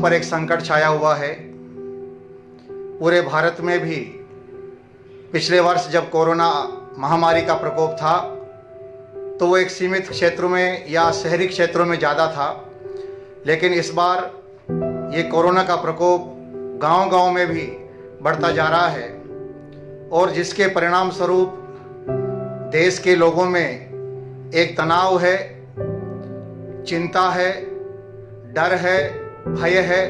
ऊपर एक संकट छाया हुआ है। पूरे भारत में भी पिछले वर्ष जब कोरोना महामारी का प्रकोप था तो वो एक सीमित क्षेत्रों में या शहरी क्षेत्रों में ज़्यादा था, लेकिन इस बार ये कोरोना का प्रकोप गांव-गांव में भी बढ़ता जा रहा है और जिसके परिणाम स्वरूप देश के लोगों में एक तनाव है, चिंता है, डर है, भय है,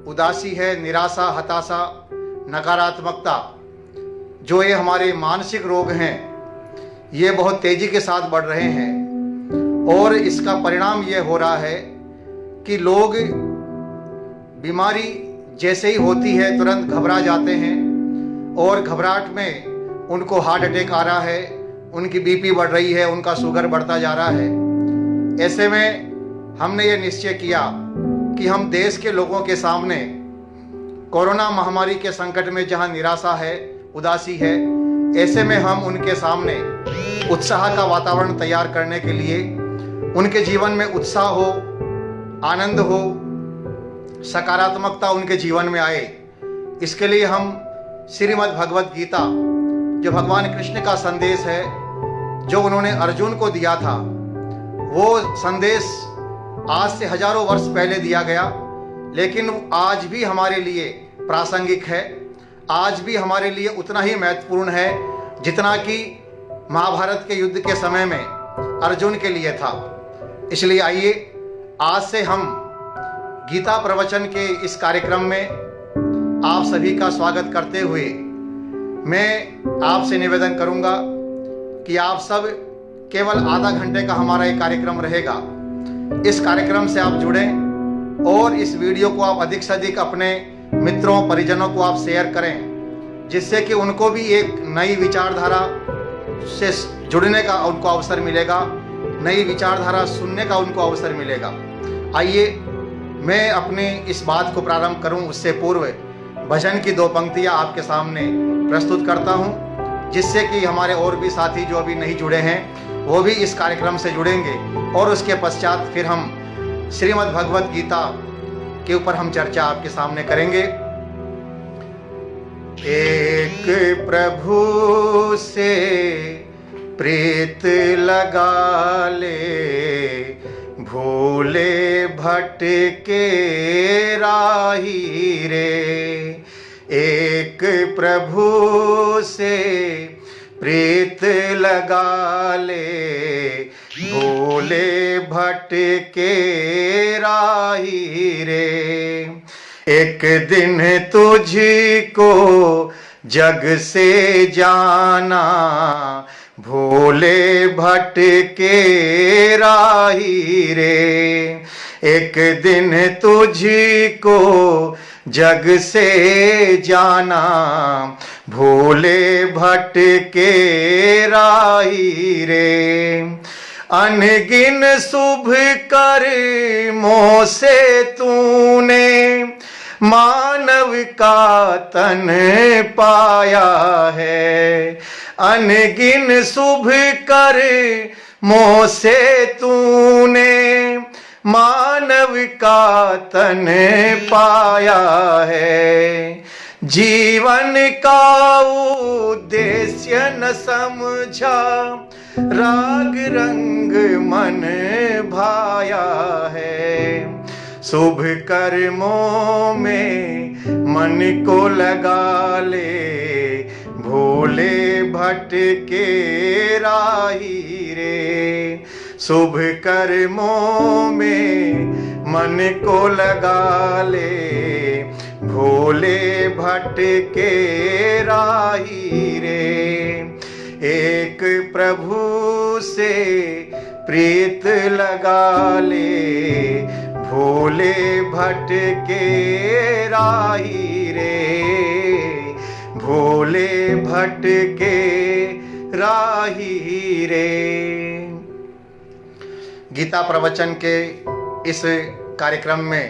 उदासी है, निराशा, हताशा, नकारात्मकता, जो ये हमारे मानसिक रोग हैं ये बहुत तेजी के साथ बढ़ रहे हैं। और इसका परिणाम ये हो रहा है कि लोग बीमारी जैसे ही होती है तुरंत घबरा जाते हैं और घबराहट में उनको हार्ट अटैक आ रहा है, उनकी बीपी बढ़ रही है, उनका शुगर बढ़ता जा रहा है। ऐसे में हमने ये निश्चय किया कि हम देश के लोगों के सामने कोरोना महामारी के संकट में जहां निराशा है, उदासी है, ऐसे में हम उनके सामने उत्साह का वातावरण तैयार करने के लिए उनके जीवन में उत्साह हो, आनंद हो, सकारात्मकता उनके जीवन में आए, इसके लिए हम श्रीमद् भगवत गीता जो भगवान कृष्ण का संदेश है, जो उन्होंने अर्जुन को दिया था, वो संदेश आज से हजारों वर्ष पहले दिया गया, लेकिन आज भी हमारे लिए प्रासंगिक है, आज भी हमारे लिए उतना ही महत्वपूर्ण है जितना कि महाभारत के युद्ध के समय में अर्जुन के लिए था। इसलिए आइए आज से हम गीता प्रवचन के इस कार्यक्रम में आप सभी का स्वागत करते हुए मैं आपसे निवेदन करूंगा कि आप सब केवल आधा घंटे का हमारा ये कार्यक्रम रहेगा, इस कार्यक्रम से आप जुड़ें और इस वीडियो को आप अधिक से अधिक अपने मित्रों परिजनों को आप शेयर करें, जिससे कि उनको भी एक नई विचारधारा से जुड़ने का उनको अवसर मिलेगा, नई विचारधारा सुनने का उनको अवसर मिलेगा। आइए मैं अपने इस बात को प्रारंभ करूं उससे पूर्व भजन की दो पंक्तियां आपके सामने प्रस्तुत करता हूं, जिससे कि हमारे और भी साथी जो अभी नहीं जुड़े हैं वो भी इस कार्यक्रम से जुड़ेंगे और उसके पश्चात फिर हम श्रीमद् भगवत गीता के ऊपर हम चर्चा आपके सामने करेंगे। एक प्रभु से प्रीत लगा ले, भूले भटके राही रे। एक प्रभु से प्रीत लगा ले, भूले भटके राही रे। एक दिन तुझको जग से जाना, भूले भटके राही रे। एक दिन तुझको जग से जाना, भूले भटके राही रे। अनगिन शुभ कर्मों से तूने मानव का तन पाया है। अनगिन शुभ कर्मों से तूने मानव का तन पाया है। जीवन का उद्देश्य न समझा, राग रंग मन भाया है। शुभ कर्मों में मन को लगा ले, भूले भटके राही रे। शुभ कर्मों में मन को लगा ले, भूले भटके राही रे। एक प्रभु से प्रीत लगा ले, भूले भटके राही रे। भूले भटके राही रे। गीता प्रवचन के इस कार्यक्रम में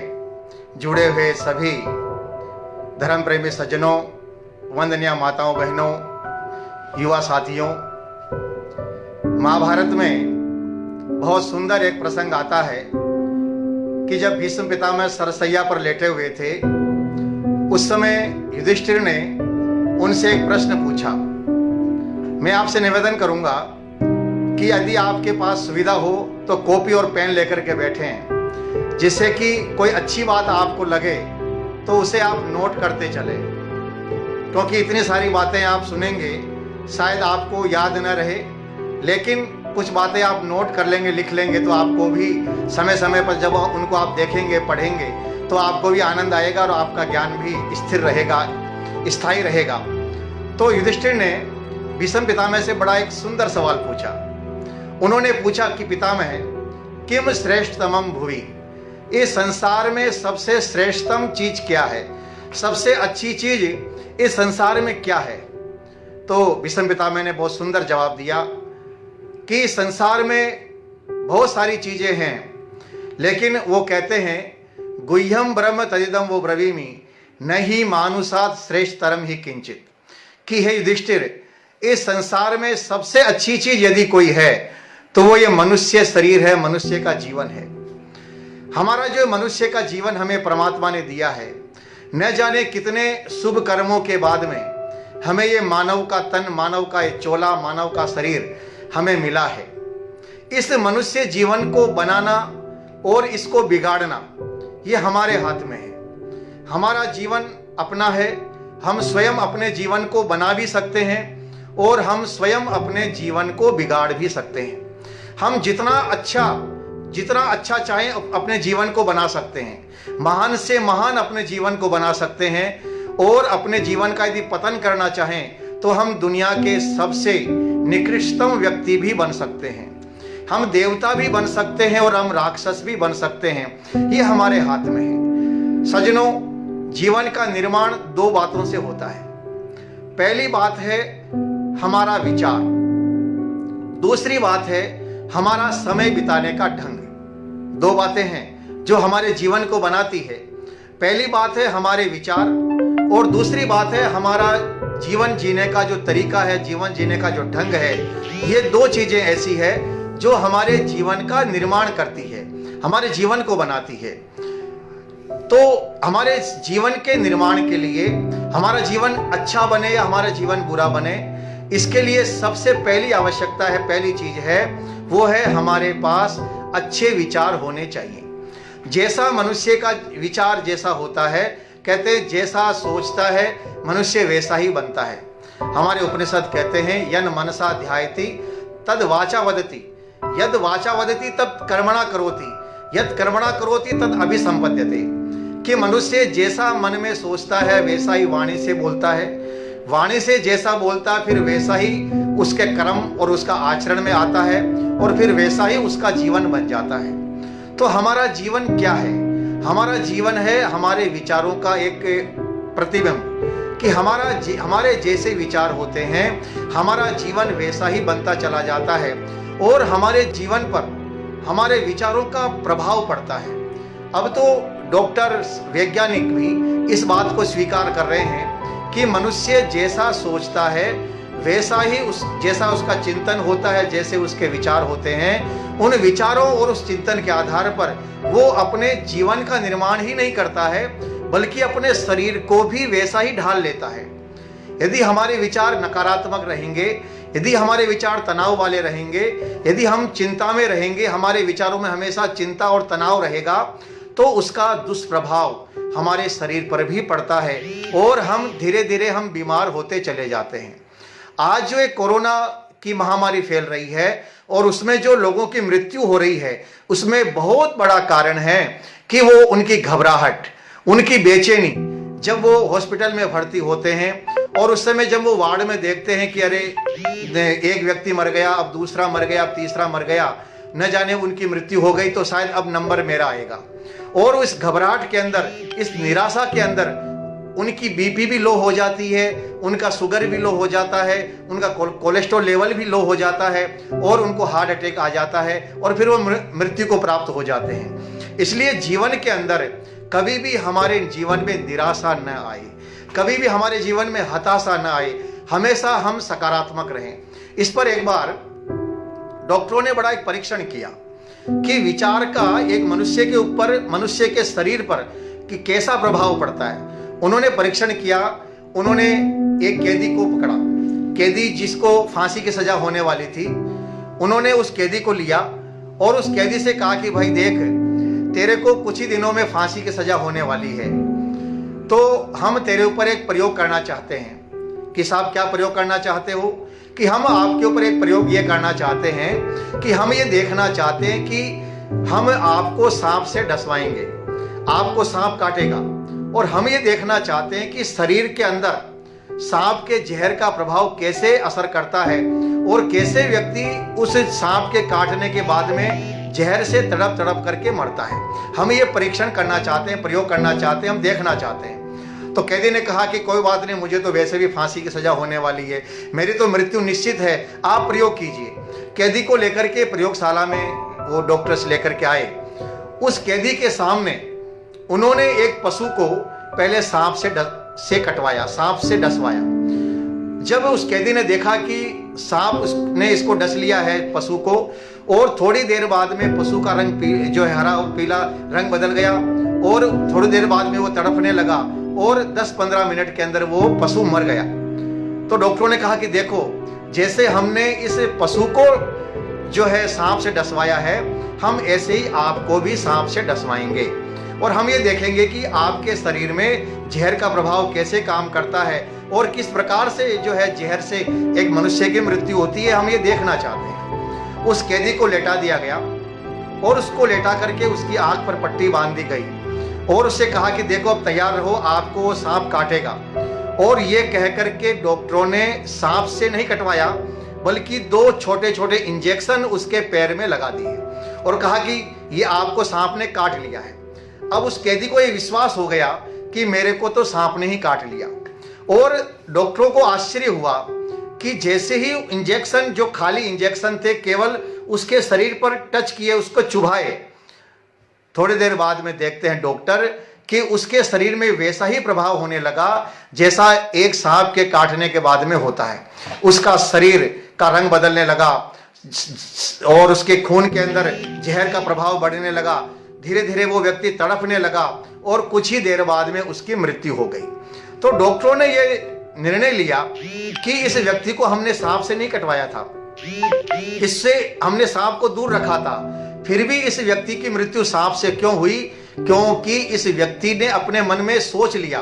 जुड़े हुए सभी धर्म प्रेमी सज्जनों, वंदनीय माताओं, बहनों, युवा साथियों, महाभारत में बहुत सुंदर एक प्रसंग आता है कि जब भीष्म पितामह सरसैया पर लेटे हुए थे, उस समय युधिष्ठिर ने उनसे एक प्रश्न पूछा। मैं आपसे निवेदन करूंगा कि यदि आपके पास सुविधा हो तो कॉपी और पेन लेकर के बैठें, जिससे कि कोई अच्छी बात आपको लगे तो उसे आप नोट करते चले, क्योंकि इतनी सारी बातें आप सुनेंगे शायद आपको याद न रहे, लेकिन कुछ बातें आप नोट कर लेंगे, लिख लेंगे, तो आपको भी समय समय पर जब उनको आप देखेंगे, पढ़ेंगे, तो आपको भी आनंद आएगा और आपका ज्ञान भी स्थिर रहेगा, स्थायी रहेगा। तो युधिष्ठिर ने भीष्म पितामह से बड़ा एक सुंदर सवाल पूछा। उन्होंने पूछा कि पितामह, किम श्रेष्ठतमं भुवि, इस संसार में सबसे श्रेष्ठतम चीज क्या है, सबसे अच्छी चीज इस संसार में क्या है? तो भीष्म पितामह ने बहुत सुंदर जवाब दिया कि संसार में बहुत सारी चीजें हैं, लेकिन वो कहते हैं गुह्यम ब्रह्म तदिदम वो ब्रवीमि नहीं मानुषात् श्रेष्ठतरम ही किंचित, कि हे युधिष्ठिर, इस संसार में सबसे अच्छी चीज यदि कोई है तो वो ये मनुष्य शरीर है, मनुष्य का जीवन है। हमारा जो मनुष्य का जीवन हमें परमात्मा ने दिया है, न जाने कितने शुभ कर्मों के बाद में हमें ये मानव का तन, मानव का ये चोला, मानव का शरीर हमें मिला है। इस मनुष्य जीवन को बनाना और इसको बिगाड़ना ये हमारे हाथ में है। हमारा जीवन अपना है, हम स्वयं अपने जीवन को बना भी सकते हैं और हम स्वयं अपने जीवन को बिगाड़ भी सकते हैं। हम जितना अच्छा चाहें अपने जीवन को बना सकते हैं, महान से महान अपने जीवन को बना सकते हैं, और अपने जीवन का यदि पतन करना चाहें तो हम दुनिया के सबसे निकृष्टतम व्यक्ति भी बन सकते हैं। हम देवता भी बन सकते हैं और हम राक्षस भी बन सकते हैं। ये हमारे हाथ में है। सज्जनों, जीवन का निर्माण दो बातों से होता है। पहली बात है हमारा विचार, दूसरी बात है हमारा समय बिताने का ढंग। दो बातें हैं जो हमारे जीवन को बनाती है। पहली बात है हमारे विचार और दूसरी बात है हमारा जीवन जीने का जो तरीका है, जीवन जीने का जो ढंग है। ये दो चीजें ऐसी है जो हमारे जीवन का निर्माण करती है, हमारे जीवन को बनाती है। तो हमारे जीवन के निर्माण के लिए, हमारा जीवन अच्छा बने या हमारा जीवन बुरा बने, इसके लिए सबसे पहली आवश्यकता है, पहली चीज है, वो है हमारे पास अच्छे विचार होने चाहिए। जैसा मनुष्य का विचार जैसा होता है, कहते हैं जैसा सोचता है मनुष्य वैसा ही बनता है। हमारे उपनिषद कहते हैं यन मनसा ध्यायति तद वाचा वदति, यद वाचा वदति तद कर्मणा करोति, यद कर्मणा करोति तद अभिसंपद्यते, कि मनुष्य जैसा मन में सोचता है वैसा ही वाणी से बोलता है, वाणी से जैसा बोलता है फिर वैसा ही उसके कर्म और उसका आचरण में आता है, और फिर वैसा ही उसका जीवन बन जाता है। तो हमारा जीवन क्या है? हमारा जीवन है हमारे विचारों का एक प्रतिबिंब, कि हमारे जैसे विचार होते हैं हमारा जीवन वैसा ही बनता चला जाता है, और हमारे जीवन पर हमारे विचारों का प्रभाव पड़ता है। अब तो डॉक्टर, वैज्ञानिक भी इस बात को स्वीकार कर रहे हैं कि मनुष्य जैसा सोचता है वैसा ही जैसा उसका चिंतन होता है, जैसे उसके विचार होते हैं, उन विचारों और उस चिंतन के आधार पर वो अपने जीवन का निर्माण ही नहीं करता है, बल्कि अपने शरीर को भी वैसा ही ढाल लेता है। यदि हमारे विचार नकारात्मक रहेंगे, यदि हमारे विचार तनाव वाले रहेंगे, यदि हम चिंता में रहेंगे, हमारे विचारों में हमेशा चिंता और तनाव रहेगा, तो उसका दुष्प्रभाव हमारे शरीर पर भी पड़ता है और हम धीरे धीरे हम बीमार होते चले जाते हैं। आज जो एक कोरोना की महामारी फैल रही है और उसमें जो लोगों की मृत्यु हो रही है, उसमें बहुत बड़ा कारण है कि वो उनकी घबराहट, उनकी बेचैनी। जब वो हॉस्पिटल में भर्ती होते हैं और उस समय जब वो वार्ड में देखते हैं कि अरे एक व्यक्ति मर गया, अब दूसरा मर गया, अब तीसरा मर गया, न जाने उनकी मृत्यु हो गई तो शायद अब नंबर मेरा आएगा, और इस घबराहट के अंदर, इस निराशा के अंदर उनकी बीपी भी लो हो जाती है, उनका शुगर भी लो हो जाता है, उनका कोलेस्ट्रॉल लेवल भी लो हो जाता है, और उनको हार्ट अटैक आ जाता है, और फिर वो मृत्यु को प्राप्त हो जाते हैं। इसलिए जीवन के अंदर कभी भी हमारे जीवन में निराशा न आए, कभी भी हमारे जीवन में हताशा न आए, हमेशा हम सकारात्मक रहें। इस पर एक बार डॉक्टरों ने बड़ा एक परीक्षण किया कि विचार का एक मनुष्य के ऊपर, मनुष्य के शरीर पर कि कैसा प्रभाव पड़ता है। उन्होंने परीक्षण किया। उन्होंने एक कैदी को पकड़ा, कैदी जिसको फांसी की सजा होने वाली थी। उन्होंने उस कैदी को लिया और उस कैदी से कहा कि भाई देख, तेरे को कुछ ही दिनों में फांसी की सजा होने वाली है, तो हम तेरे ऊपर एक प्रयोग करना चाहते हैं। कि साहब क्या प्रयोग करना चाहते हो? कि हम आपके ऊपर एक प्रयोग ये करना चाहते हैं कि हम ये देखना चाहते हैं कि हम आपको सांप से डसवाएंगे, आपको सांप काटेगा, और हम ये देखना चाहते हैं कि शरीर के अंदर सांप के जहर का प्रभाव कैसे असर करता है और कैसे व्यक्ति उस सांप के काटने के बाद में जहर से तड़प तड़प करके मरता है। हम ये परीक्षण करना चाहते हैं, प्रयोग करना चाहते हैं, हम देखना चाहते हैं। तो कैदी ने कहा कि कोई बात नहीं, मुझे तो वैसे भी फांसी की सजा होने वाली है, मेरी तो मृत्यु निश्चित है, आप प्रयोग कीजिए। कैदी को लेकर के प्रयोगशाला में वो डॉक्टर्स लेकर के आए। उस कैदी के सामने उन्होंने एक पशु को पहले सांप से कटवाया, सांप से डसवाया। जब उस कैदी ने देखा कि सांप ने इसको डस लिया है पशु को, और थोड़ी देर बाद में पशु का रंग जो है हरा और पीला रंग बदल गया, और थोड़ी देर बाद में वो तड़पने लगा, और 10-15 मिनट के अंदर वो पशु मर गया। तो डॉक्टरों ने कहा कि देखो, जैसे हमने इस पशु को जो है सांप से डसवाया है, हम ऐसे ही आपको भी सांप से डसवाएंगे, और हम ये देखेंगे कि आपके शरीर में जहर का प्रभाव कैसे काम करता है और किस प्रकार से जो है जहर से एक मनुष्य की मृत्यु होती है, हम ये देखना चाहते हैं। उस कैदी को लेटा दिया गया और उसको लेटा करके उसकी आंख पर पट्टी बांध दी गई और उससे कहा कि देखो अब तैयार रहो, आपको वो सांप काटेगा। और ये कह करके डॉक्टरों ने सांप से नहीं कटवाया, बल्कि 2 छोटे छोटे इंजेक्शन उसके पैर में लगा दिए और कहा कि ये आपको सांप ने काट लिया है। अब उस कैदी को ये विश्वास हो गया कि मेरे को तो सांप ने ही काट लिया, और डॉक्टरों को आश्चर्य हुआ कि जैसे ही इंजेक्शन, जो खाली इंजेक्शन थे, केवल उसके शरीर पर टच किए, उसको चुभाए, थोड़ी देर बाद में देखते हैं डॉक्टर कि उसके शरीर में वैसा ही प्रभाव होने लगा जैसा एक सांप के काटने के बाद में होता है। उसका शरीर का रंग बदलने लगा और उसके खून के अंदर जहर का प्रभाव बढ़ने लगा। धीरे धीरे वो व्यक्ति तड़पने लगा और कुछ ही देर बाद में उसकी मृत्यु हो गई। तो डॉक्टरों ने ये निर्णय लिया कि इस व्यक्ति को हमने सांप से नहीं कटवाया था, इससे हमने सांप को दूर रखा था, फिर भी इस व्यक्ति की मृत्यु सांप से क्यों हुई? क्योंकि इस व्यक्ति ने अपने मन में सोच लिया,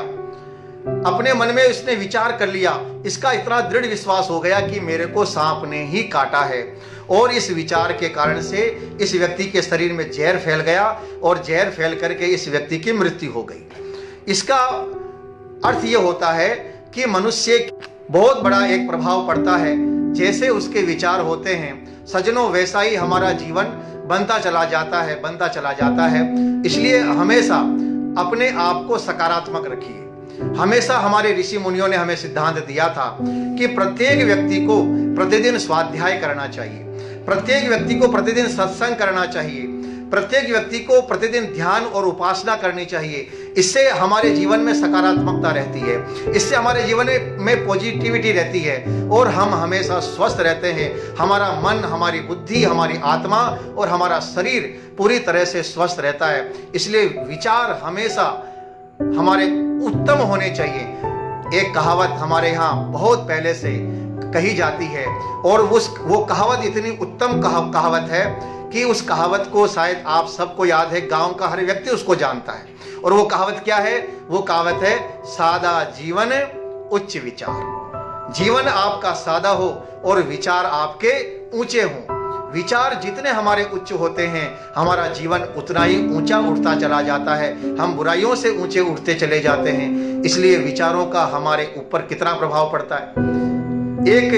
अपने मन में उसने विचार कर लिया, इसका इतना दृढ़ विश्वास हो गया कि मेरे को सांप ने ही काटा है, और इस विचार के कारण से इस व्यक्ति के शरीर में जहर फैल गया और जहर फैल करके इस व्यक्ति की मृत्यु हो गई। इसका अर्थ यह होता है कि मनुष्य बहुत बड़ा एक प्रभाव पड़ता है, जैसे उसके विचार होते हैं सज्जनों, वैसा ही हमारा जीवन बनता चला जाता है, बनता चला जाता है। इसलिए हमेशा अपने आप को सकारात्मक रखिए। हमेशा हमारे ऋषि मुनियों ने हमें सिद्धांत दिया था कि प्रत्येक व्यक्ति को प्रतिदिन स्वाध्याय करना चाहिए, प्रत्येक व्यक्ति को प्रतिदिन सत्संग करना चाहिए, प्रत्येक व्यक्ति को प्रतिदिन ध्यान और उपासना करनी चाहिए। इससे हमारे जीवन में सकारात्मकता रहती है, इससे हमारे जीवन में पॉजिटिविटी रहती है और हम हमेशा स्वस्थ रहते हैं। हमारा मन, हमारी बुद्धि, हमारी आत्मा और हमारा शरीर पूरी तरह से स्वस्थ रहता है। इसलिए विचार हमेशा हमारे उत्तम होने चाहिए। एक कहावत हमारे यहाँ बहुत पहले से कही जाती है और वो कहावत इतनी उत्तम कहावत है कि उस कहावत को शायद आप सबको याद है, गांव का हर व्यक्ति उसको जानता है। और वो कहावत क्या है? वो कहावत है, सादा जीवन उच्च विचार। जीवन आपका सादा हो और विचार आपके ऊंचे हों। विचार जितने हमारे उच्च होते हैं, हमारा जीवन उतना ही ऊंचा उठता चला जाता है, हम बुराइयों से ऊंचे उठते चले जाते हैं। इसलिए विचारों का हमारे ऊपर कितना प्रभाव पड़ता है। एक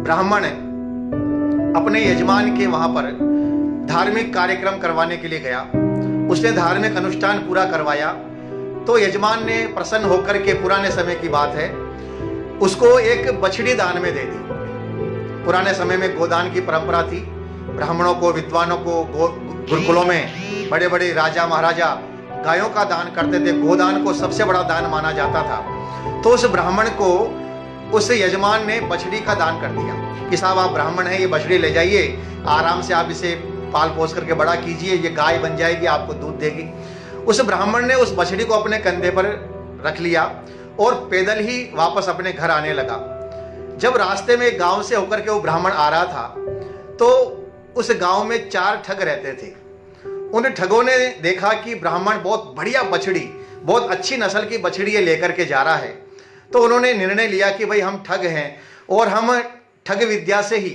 ब्राह्मण अपने यजमान के वहां पर धार्मिक कार्यक्रम करवाने के लिए गया। उसने धार्मिक अनुष्ठान पूरा करवाया तो यजमान ने प्रसन्न होकर के, पुराने समय की बात है, उसको एक बछड़ी दान में दे दी। पुराने समय में गोदान की परंपरा थी। ब्राह्मणों को, विद्वानों को गुरुकुलों में बड़े बड़े राजा महाराजा गायों का दान करते थे। गोदान को सबसे बड़ा दान माना जाता था। तो उस ब्राह्मण को उस यजमान ने बछड़ी का दान कर दिया कि साहब आप ब्राह्मण हैं, ये बछड़ी ले जाइए, आराम से आप इसे पाल पोस करके बड़ा कीजिए, ये गाय बन जाएगी, आपको दूध देगी। उस ब्राह्मण ने उस बछड़ी को अपने कंधे पर रख लिया और पैदल ही वापस अपने घर आने लगा। जब रास्ते में एक गांव से होकर के वो ब्राह्मण आ रहा था तो उस गांव में 4 ठग रहते थे। उन ठगों ने देखा कि ब्राह्मण बहुत बढ़िया बछड़ी, बहुत अच्छी नस्ल की बछड़ी ये लेकर के जा रहा है, तो उन्होंने निर्णय लिया कि भाई हम ठग हैं और हम ठग विद्या से ही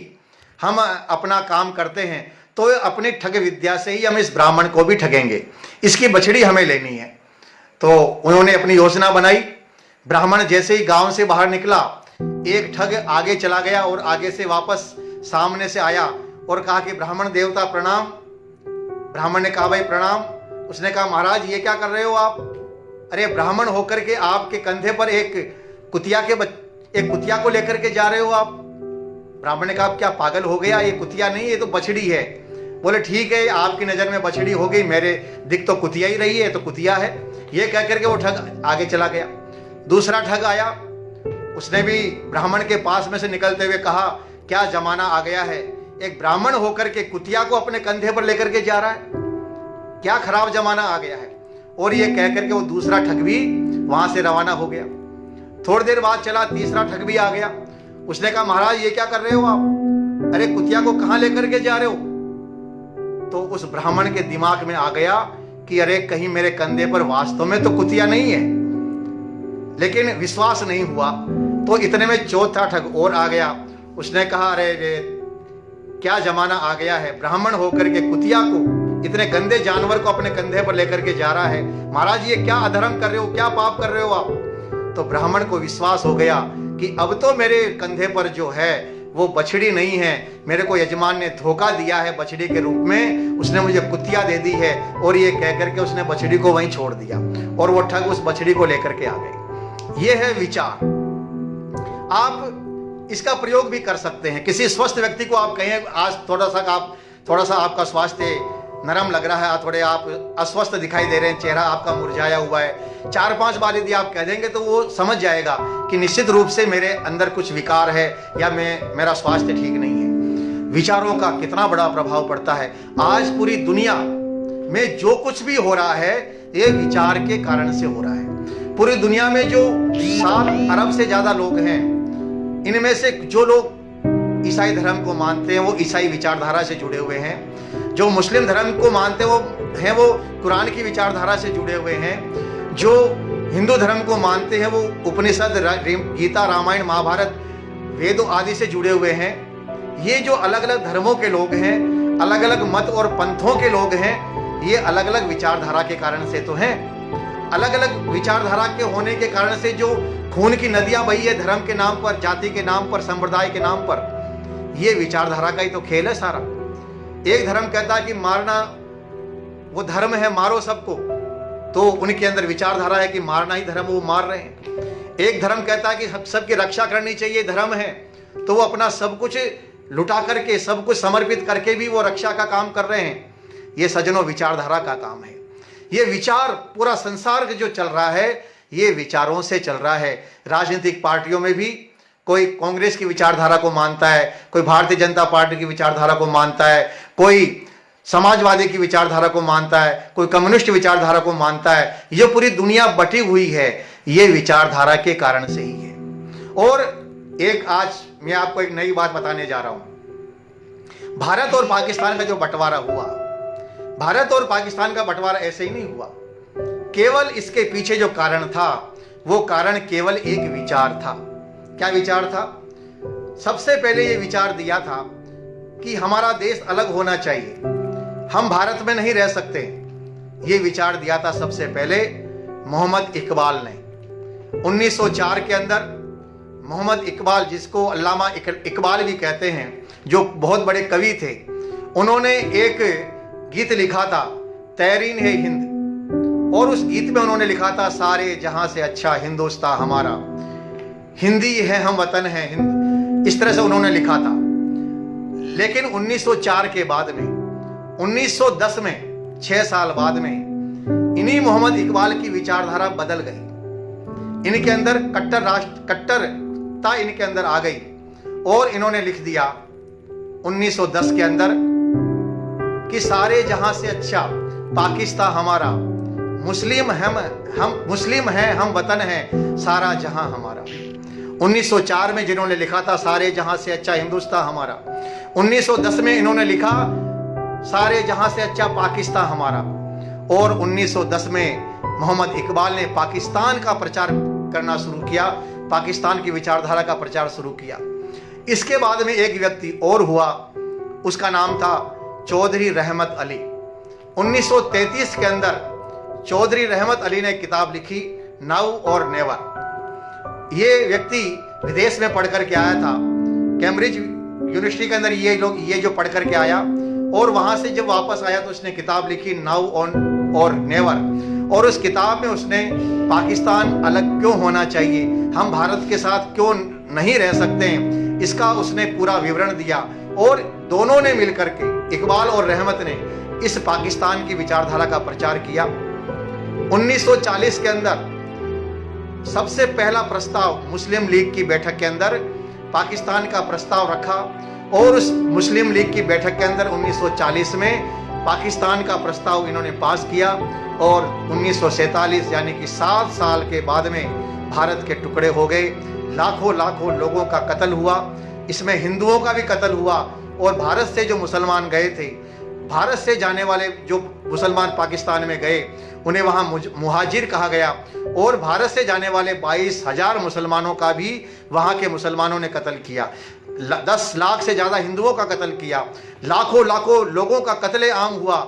हम अपना काम करते हैं, तो अपनी ठग विद्या से ही हम इस ब्राह्मण को भी ठगेंगे, इसकी बछड़ी हमें लेनी है। तो उन्होंने अपनी योजना बनाई। ब्राह्मण जैसे ही गांव से बाहर निकला, एक ठग आगे चला गया और आगे से वापस सामने से आया और कहा कि ब्राह्मण देवता प्रणाम। ब्राह्मण ने कहा भाई प्रणाम। उसने कहा महाराज ये क्या कर रहे हो आप? अरे ब्राह्मण होकर के आपके कंधे पर एक कुतिया को लेकर के जा रहे हो आप। ब्राह्मण ने कहा आप क्या पागल हो गया, ये कुतिया नहीं, ये तो बछड़ी है। बोले ठीक है, आपकी नजर में बछड़ी हो गई, मेरे दिख तो कुतिया ही रही है, तो कुतिया है। ये कह करके वो ठग आगे चला गया। दूसरा ठग आया, उसने भी ब्राह्मण के पास में से निकलते हुए कहा क्या जमाना आ गया है, एक ब्राह्मण होकर के कुतिया को अपने कंधे पर लेकर के जा रहा है, क्या खराब जमाना आ गया है। और ये कह करके वो दूसरा ठग भी वहां से रवाना हो गया। थोड़ी देर बाद चला, तीसरा ठग भी आ गया। उसने कहा महाराज ये क्या कर रहे हो आप? अरे कुतिया को कहां लेकर के जा रहे हो? तो उस ब्राह्मण के दिमाग में आ गया कि अरे कहीं मेरे कंधे पर वास्तव में तो कुतिया नहीं है, लेकिन विश्वास नहीं हुआ। तो इतने में चौथा ठग और आ गया। उसने कहा अरे क्या जमाना आ गया है, ब्राह्मण होकर के कुतिया को, इतने गंदे जानवर को अपने कंधे पर लेकर के जा रहा है, महाराज ये क्या अधर्म कर रहे हो, क्या पाप कर रहे हो आप? तो ब्राह्मण को विश्वास हो गया कि अब तो मेरे कंधे पर जो है वो बछड़ी नहीं है, मेरे को यजमान ने धोखा दिया है बछड़ी के रूप में, उसने मुझे कुतिया दे दी है। और ये कह करके उसने बछड़ी को वहीं छोड़ दिया और वो ठग उस बछड़ी को लेकर के आ गए। ये है विचार। आप इसका प्रयोग भी कर सकते हैं। किसी स्वस्थ व्यक्ति को आप कहें आज थोड़ा सा आपका स्वास्थ्य नरम लग रहा है, थोड़े आप अस्वस्थ दिखाई दे रहे हैं, चेहरा आपका मुरझाया हुआ है, 4-5 बार यदि आप कह देंगे तो वो समझ जाएगा कि निश्चित रूप से मेरे अंदर कुछ विकार है या मेरा स्वास्थ्य ठीक नहीं है। विचारों का कितना बड़ा प्रभाव पड़ता है। आज पूरी दुनिया में जो कुछ भी हो रहा है ये विचार के कारण से हो रहा है। पूरी दुनिया में जो 7 अरब से ज्यादा लोग हैं, इनमें से जो लोग ईसाई धर्म को मानते हैं वो ईसाई विचारधारा से जुड़े हुए हैं, जो मुस्लिम धर्म को मानते हैं वो कुरान की विचारधारा से जुड़े हुए हैं, जो हिंदू धर्म को मानते हैं वो उपनिषद, गीता, रामायण, महाभारत, वेद आदि से जुड़े हुए हैं। ये जो अलग अलग धर्मों के लोग हैं, अलग अलग मत और पंथों के लोग हैं, ये अलग अलग विचारधारा के कारण से तो हैं। अलग अलग विचारधारा के होने के कारण से जो खून की नदियां बही है धर्म के नाम पर, जाति के नाम पर, संप्रदाय के नाम पर, ये विचारधारा का ही तो खेल है सारा। एक धर्म कहता है कि मारना वो धर्म है, मारो सबको, तो उनके अंदर विचारधारा है कि मारना ही धर्म, वो मार रहे हैं। एक धर्म कहता है कि सबकी रक्षा करनी चाहिए, धर्म है, तो वो अपना सब कुछ लुटा करके, सब कुछ समर्पित करके भी वो रक्षा का काम कर रहे हैं। ये सज्जनों विचारधारा का काम है। ये विचार पूरा संसार जो चल रहा है ये विचारों से चल रहा है। राजनीतिक पार्टियों में भी कोई कांग्रेस की विचारधारा को मानता है, कोई भारतीय जनता पार्टी की विचारधारा को मानता है, कोई समाजवादी की विचारधारा को मानता है, कोई कम्युनिस्ट विचारधारा को मानता है। ये पूरी दुनिया बटी हुई है ये विचारधारा के कारण से ही है। और एक आज मैं आपको एक नई बात बताने जा रहा हूं। भारत और पाकिस्तान का जो बंटवारा हुआ, भारत और पाकिस्तान का बंटवारा ऐसे ही नहीं हुआ। केवल इसके पीछे जो कारण था वो कारण केवल एक विचार था। क्या विचार था? सबसे पहले ये विचार दिया था कि हमारा देश अलग होना चाहिए, हम भारत में नहीं रह सकते। ये विचार दिया था सबसे पहले मोहम्मद इकबाल ने 1904 के अंदर। मोहम्मद इकबाल, जिसको अल्लामा इकबाल भी कहते हैं, जो बहुत बड़े कवि थे, उन्होंने एक गीत लिखा था तैरीन है हिंद, और उस गीत में उन्होंने लिखा था सारे जहां से अच्छा हिंदुस्तान हमारा, हिंदी है हम वतन है हिंद। इस तरह से उन्होंने लिखा था। लेकिन 1904 के बाद में 1910 में 6 साल बाद में इन्हीं मोहम्मद इकबाल की विचारधारा बदल गई। इनके अंदर कट्टरता इनके अंदर आ गई और इन्होंने लिख दिया 1910 के अंदर कि सारे जहां से अच्छा पाकिस्तान हमारा, मुस्लिम हम मुस्लिम हैं, हम वतन हैं, सारा जहां हमारा। 1904 में जिन्होंने लिखा था सारे जहां से अच्छा हिंदुस्तान हमारा, 1910 में इन्होंने लिखा सारे जहां से अच्छा पाकिस्तान हमारा, और 1910 में मोहम्मद इकबाल ने पाकिस्तान का प्रचार करना शुरू किया, पाकिस्तान की विचारधारा का प्रचार शुरू किया। इसके बाद में एक व्यक्ति और हुआ, उसका नाम था चौधरी रहमत अली। 1933 के अंदर चौधरी रहमत अली ने किताब लिखी नाउ और नेवर। ये व्यक्ति विदेश में पढ़ कर के आया था, कैम्ब्रिज यूनिवर्सिटी के अंदर ये जो पढ़ कर के आया, और वहां से जब वापस आया तो उसने किताब लिखी नाउ और नेवर। और उस किताब में उसने पाकिस्तान अलग क्यों होना चाहिए, हम भारत के साथ क्यों नहीं रह सकते हैं, इसका उसने पूरा विवरण दिया। और दोनों ने मिलकर के, इकबाल और रहमत ने, इस पाकिस्तान की विचारधारा का प्रचार किया। 1940 के अंदर सबसे पहला प्रस्ताव मुस्लिम लीग की बैठक के अंदर पाकिस्तान का प्रस्ताव रखा, और उस मुस्लिम लीग की बैठक के अंदर 1940 में पाकिस्तान का प्रस्ताव इन्होंने पास किया। और 1947 यानी कि 7 साल के बाद में भारत के टुकड़े हो गए, लाखों लाखों लोगों का कत्ल हुआ, इसमें हिंदुओं का भी कत्ल हुआ। और भारत से जो मुसलमान गए थे, भारत से जाने वाले जो मुसलमान पाकिस्तान में गए, उन्हें वहाँ मुहाजिर कहा गया। और भारत से जाने वाले 22,000 मुसलमानों का भी वहाँ के मुसलमानों ने कत्ल किया। 10 लाख से ज़्यादा हिंदुओं का कत्ल किया, लाखों लाखों लोगों का कत्ले आम हुआ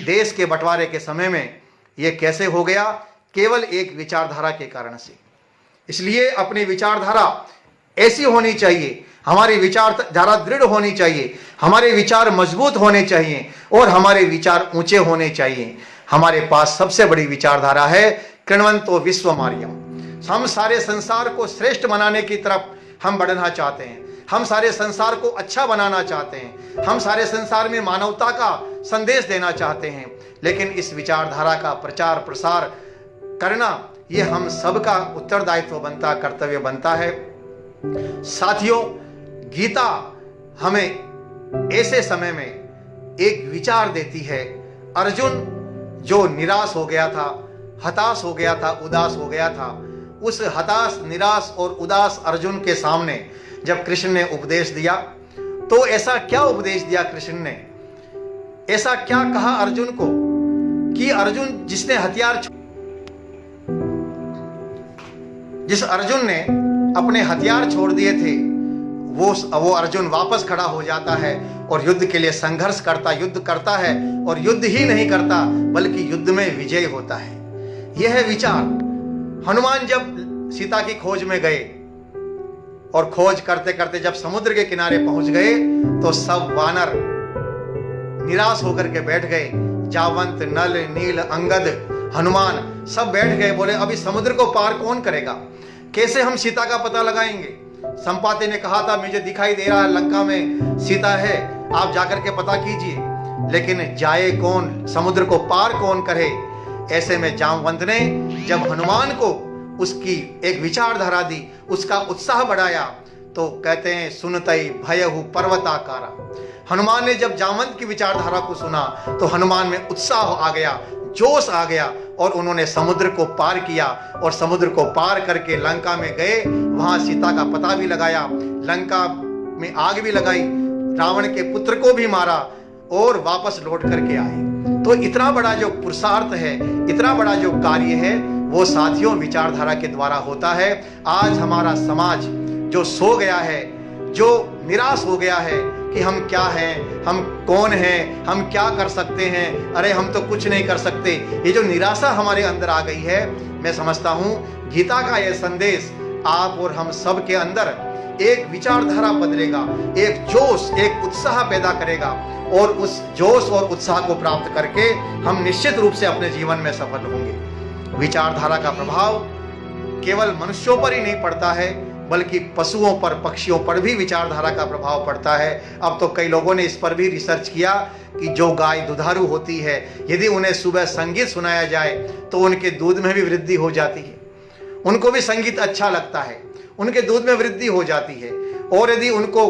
देश के बंटवारे के समय में। ये कैसे हो गया? केवल एक विचारधारा के कारण से। इसलिए अपनी विचारधारा ऐसी होनी चाहिए, हमारी विचारधारा दृढ़ होनी चाहिए, हमारे विचार मजबूत होने चाहिए, और हमारे विचार ऊंचे होने चाहिए। हमारे पास सबसे बड़ी विचारधारा है कृण्वन्तो विश्वमार्यम। हम सारे संसार को श्रेष्ठ बनाने की तरफ हम बढ़ना चाहते हैं, हम सारे संसार को अच्छा बनाना चाहते हैं, हम सारे संसार में मानवता का संदेश देना चाहते हैं। लेकिन इस विचारधारा का प्रचार प्रसार करना ये हम सबका उत्तरदायित्व बनता, कर्तव्य बनता है। साथियों, गीता हमें ऐसे समय में एक विचार देती है। अर्जुन जो निराश हो गया था, हताश हो गया था, उदास हो गया था, उस हताश, निराश और उदास अर्जुन के सामने जब कृष्ण ने उपदेश दिया, तो ऐसा क्या उपदेश दिया कृष्ण ने, ऐसा क्या कहा अर्जुन को कि अर्जुन जिसने जिस अर्जुन ने अपने हथियार छोड़ दिए थे, वो अर्जुन वापस खड़ा हो जाता है और युद्ध के लिए संघर्ष करता, युद्ध करता है, और युद्ध ही नहीं करता बल्कि युद्ध में विजय होता है। यह है विचार। हनुमान जब सीता की खोज में गए और खोज करते करते जब समुद्र के किनारे पहुंच गए, तो सब वानर निराश होकर के बैठ गए। जावंत, नल, नील, अंगद, हनुमान सब बैठ गए, बोले अब इस समुद्र को पार कौन करेगा, कैसे हम सीता का पता लगाएंगे। संपाति ने कहा था मुझे दिखाई दे रहा है लंका में सीता है, आप जाकर के पता कीजिए, लेकिन जाए कौन, समुद्र को पार कौन करे। ऐसे में जामवंत ने जब हनुमान को उसकी एक विचारधारा दी, उसका उत्साह बढ़ाया, तो कहते हैं सुनतई भयहु पर्वताकारा। हनुमान ने जब जामवंत की विचारधारा को सुना तो हनुमान में उत्साह आ गया, जोश आ गया, और उन्होंने समुद्र को पार किया, और समुद्र को पार करके लंका में गए, वहां सीता का पता भी लगाया, लंका में आग भी लगाई, रावण के पुत्र को भी मारा, और वापस लौट करके आए। तो इतना बड़ा जो पुरुषार्थ है, इतना बड़ा जो कार्य है, वो साथियों विचारधारा के द्वारा होता है। आज हमारा समाज जो सो गया है, जो निराश हो गया है कि हम क्या हैं, हम कौन हैं, हम क्या कर सकते हैं, अरे हम तो कुछ नहीं कर सकते, ये जो निराशा हमारे अंदर आ गई है, मैं समझता हूँ गीता का यह संदेश आप और हम सब के अंदर एक विचारधारा बदलेगा, एक जोश, एक उत्साह पैदा करेगा, और उस जोश और उत्साह को प्राप्त करके हम निश्चित रूप से अपने जीवन में सफल होंगे। विचारधारा का प्रभाव केवल मनुष्यों पर ही नहीं पड़ता है, बल्कि पशुओं पर, पक्षियों पर भी विचारधारा का प्रभाव पड़ता है। अब तो कई लोगों ने इस पर भी रिसर्च किया कि जो गाय दुधारू होती है, यदि उन्हें सुबह संगीत सुनाया जाए तो उनके दूध में भी वृद्धि हो जाती है, उनको भी संगीत अच्छा लगता है, उनके दूध में वृद्धि हो जाती है। और यदि उनको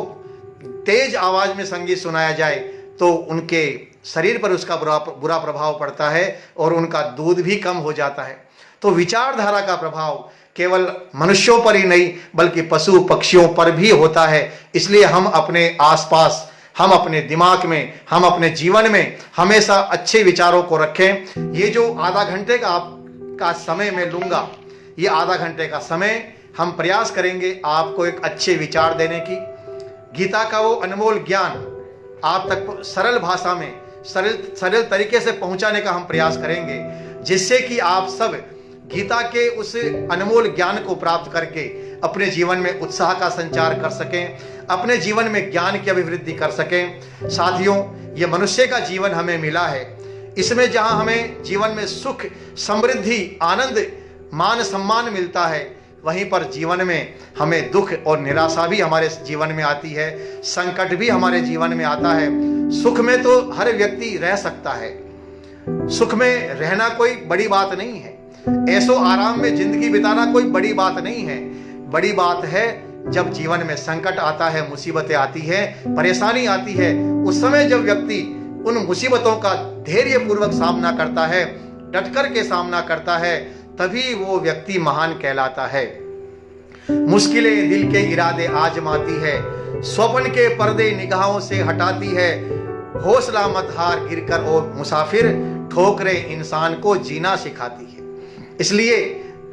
तेज आवाज में संगीत सुनाया जाए तो उनके शरीर पर उसका बुरा प्रभाव पड़ता है और उनका दूध भी कम हो जाता है। तो विचारधारा का प्रभाव केवल मनुष्यों पर ही नहीं बल्कि पशु पक्षियों पर भी होता है। इसलिए हम अपने आसपास, हम अपने दिमाग में, हम अपने जीवन में हमेशा अच्छे विचारों को रखें। ये जो आधा घंटे का आपका समय मैं लूँगा, ये आधा घंटे का समय हम प्रयास करेंगे आपको एक अच्छे विचार देने की, गीता का वो अनमोल ज्ञान आप तक सरल भाषा में, सरल तरीके से पहुंचाने का हम प्रयास करेंगे, जिससे कि आप सब गीता के उस अनमोल ज्ञान को प्राप्त करके अपने जीवन में उत्साह का संचार कर सकें, अपने जीवन में ज्ञान की अभिवृद्धि कर सकें। साथियों, ये मनुष्य का जीवन हमें मिला है, इसमें जहां हमें जीवन में सुख, समृद्धि, आनंद, मान सम्मान मिलता है, वहीं पर जीवन में हमें दुख और निराशा भी हमारे जीवन में आती है, संकट भी हमारे जीवन में आता है। सुख में तो हर व्यक्ति रह सकता है, सुख में रहना कोई बड़ी बात नहीं है, ऐसो आराम में जिंदगी बिताना कोई बड़ी बात नहीं है। बड़ी बात है जब जीवन में संकट आता है, मुसीबतें आती है, परेशानी आती है, उस समय जब व्यक्ति उन मुसीबतों का धैर्यपूर्वक सामना करता है, डटकर के सामना करता है, तभी वो व्यक्ति महान कहलाता है। मुश्किलें दिल के इरादे आजमाती है, स्वप्न के पर्दे निगाहों से हटाती है, हौसला मत हार गिरकर ओ मुसाफिर, ठोकरें इंसान को जीना सिखाती है। इसलिए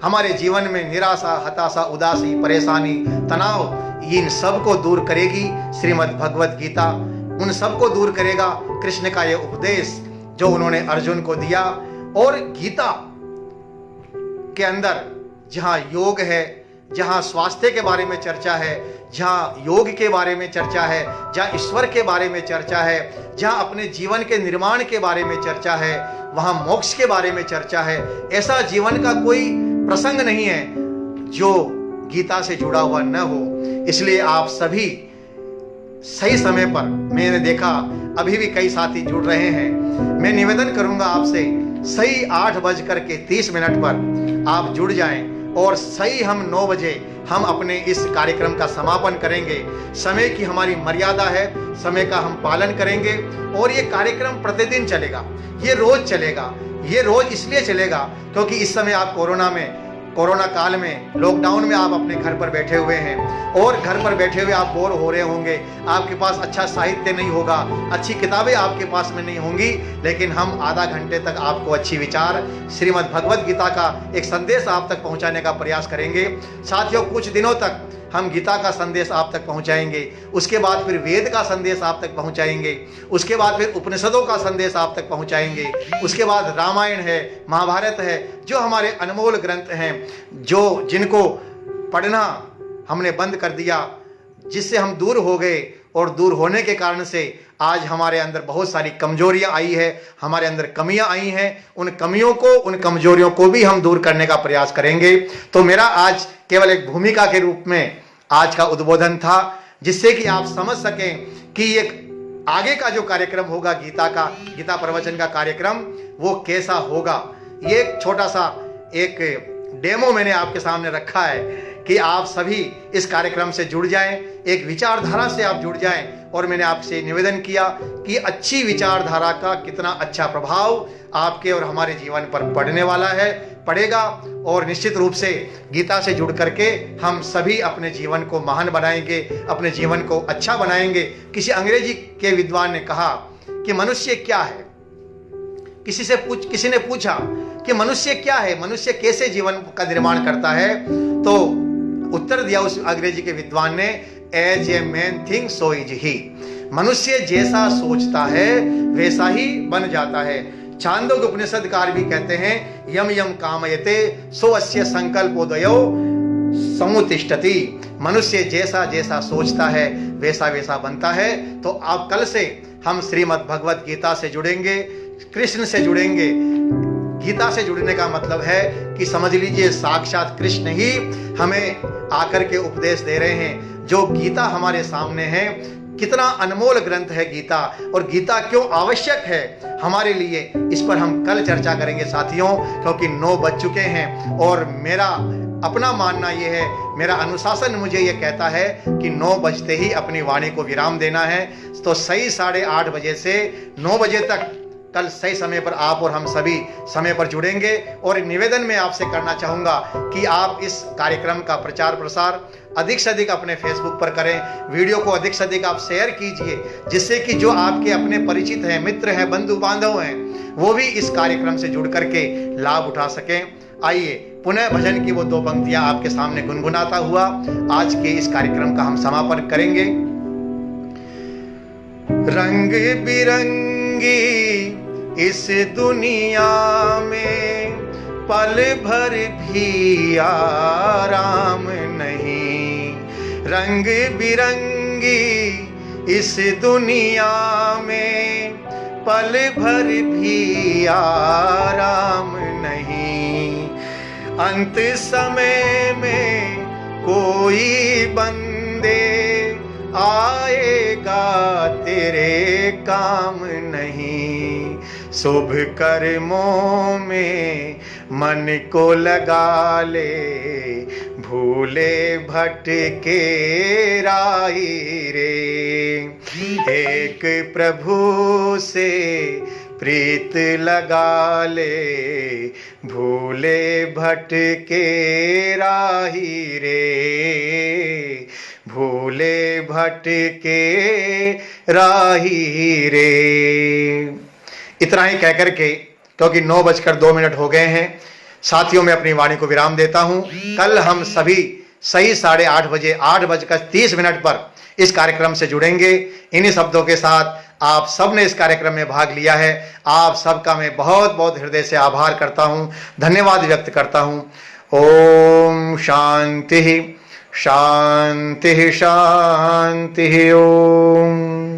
हमारे जीवन में निराशा, हताशा, उदासी, परेशानी, तनाव, इन सब को दूर करेगी श्रीमद् भगवत गीता, उन सब को दूर करेगा कृष्ण का ये उपदेश जो उन्होंने अर्जुन को दिया। और गीता के अंदर जहाँ योग है, जहाँ स्वास्थ्य के बारे में चर्चा है, जहाँ योग के बारे में चर्चा है, जहाँ ईश्वर के बारे में चर्चा है, जहाँ अपने जीवन के निर्माण के बारे में चर्चा है, वहाँ मोक्ष के बारे में चर्चा है। ऐसा जीवन का कोई प्रसंग नहीं है जो गीता से जुड़ा हुआ न हो। इसलिए आप सभी सही समय पर, मैंने देखा अभी भी कई साथी जुड़ रहे हैं, मैं निवेदन करूंगा आपसे सही 8:30 पर आप जुड़ जाएं और सही हम 9 बजे हम अपने इस कार्यक्रम का समापन करेंगे। समय की हमारी मर्यादा है, समय का हम पालन करेंगे और ये कार्यक्रम प्रतिदिन चलेगा, ये रोज चलेगा। ये रोज इसलिए चलेगा क्योंकि इस समय आप कोरोना काल में, लॉकडाउन में आप अपने घर पर बैठे हुए हैं और घर पर बैठे हुए आप बोर हो रहे होंगे, आपके पास अच्छा साहित्य नहीं होगा, अच्छी किताबें आपके पास में नहीं होंगी, लेकिन हम आधा घंटे तक आपको अच्छी विचार, श्रीमद् भगवत गीता का एक संदेश आप तक पहुंचाने का प्रयास करेंगे। साथियों, कुछ दिनों तक हम गीता का संदेश आप तक पहुंचाएंगे, उसके बाद फिर वेद का संदेश आप तक पहुंचाएंगे, उसके बाद फिर उपनिषदों का संदेश आप तक पहुंचाएंगे, उसके बाद रामायण है, महाभारत है, जो हमारे अनमोल ग्रंथ हैं, जो जिनको पढ़ना हमने बंद कर दिया, जिससे हम दूर हो गए और दूर होने के कारण से आज हमारे अंदर बहुत सारी कमजोरियां आई है, हमारे अंदर कमियां आई हैं। उन कमियों को, उन कमजोरियों को भी हम दूर करने का प्रयास करेंगे। तो मेरा आज केवल एक भूमिका के रूप में आज का उद्बोधन था, जिससे कि आप समझ सकें कि एक आगे का जो कार्यक्रम होगा गीता प्रवचन का कार्यक्रम, वो कैसा होगा। ये एक छोटा सा एक डेमो मैंने आपके सामने रखा है कि आप सभी इस कार्यक्रम से जुड़ जाएं, एक विचारधारा से आप जुड़ जाएं। और मैंने आपसे निवेदन किया कि अच्छी विचारधारा का कितना अच्छा प्रभाव आपके और हमारे जीवन पर पड़ेगा और निश्चित रूप से गीता से जुड़ करके हम सभी अपने जीवन को महान बनाएंगे, अपने जीवन को अच्छा बनाएंगे। किसी अंग्रेजी के विद्वान ने कहा कि मनुष्य क्या है। किसी ने पूछा कि मनुष्य क्या है, मनुष्य कैसे जीवन का निर्माण करता है, तो उत्तर दिया उस अंग्रेजी के विद्वान ने, as a man think so is he. मनुष्य जैसा सोचता है वैसा ही बन जाता है। छांदोग्य उपनिषदकार भी कहते हैं, यम यम कामयते सो अस्य संकल्पोदयो समुतिष्ठति। मनुष्य जैसा जैसा सोचता है वैसा वैसा बनता है। तो आप कल से हम श्रीमद् भगवत गीता से जुड़ेंगे, कृष्ण से जुड़ेंगे, गीता से जुड़ने का मतलब है कि समझ लीजिए साक्षात कृष्ण ही हमें आकर के उपदेश दे रहे हैं। जो गीता हमारे सामने है, कितना अनमोल ग्रंथ है गीता, और गीता क्यों आवश्यक है हमारे लिए, इस पर हम कल चर्चा करेंगे साथियों, क्योंकि 9 बज चुके हैं और मेरा अपना मानना यह है, मेरा अनुशासन मुझे यह कहता है कि 9 बजते ही अपनी वाणी को विराम देना है। तो सही 8:30 बजे से 9 बजे तक कल सही समय पर आप और हम सभी समय पर जुड़ेंगे। और निवेदन मैं आपसे करना चाहूँगा कि आप इस कार्यक्रम का प्रचार प्रसार अधिक से अधिक अपने फेसबुक पर करें, वीडियो को अधिक से अधिक आप शेयर कीजिए, जिससे कि जो आपके अपने परिचित हैं, मित्र हैं, बंधु बांधव हैं, वो भी इस कार्यक्रम से जुड़ करके लाभ उठा सकें। आइए पुनः भजन की वो 2 पंक्तियां आपके सामने गुनगुनाता हुआ आज के इस कार्यक्रम का हम समापन करेंगे। रंग बिरंगी इस दुनिया में पल भर भी आराम नहीं, रंग बिरंगी इस दुनिया में पल भर भी आराम नहीं। अंत समय में कोई बंदे आएगा तेरे काम नहीं। शुभ कर्मों में मन को लगा ले, भूले भटके राही रे। एक प्रभु से प्रीत लगा ले, भूले भटके राही रे, भूले भटके राही रे। इतना ही कहकर के, क्योंकि 9:02 हो गए हैं साथियों, मैं अपनी वाणी को विराम देता हूं। कल हम सभी सही 8:30 बजे 8:30 पर इस कार्यक्रम से जुड़ेंगे। इन्हीं शब्दों के साथ आप सब ने इस कार्यक्रम में भाग लिया है, आप सबका मैं बहुत बहुत हृदय से आभार करता हूं, धन्यवाद व्यक्त करता हूं। ओम शांति शांति शांति ओम।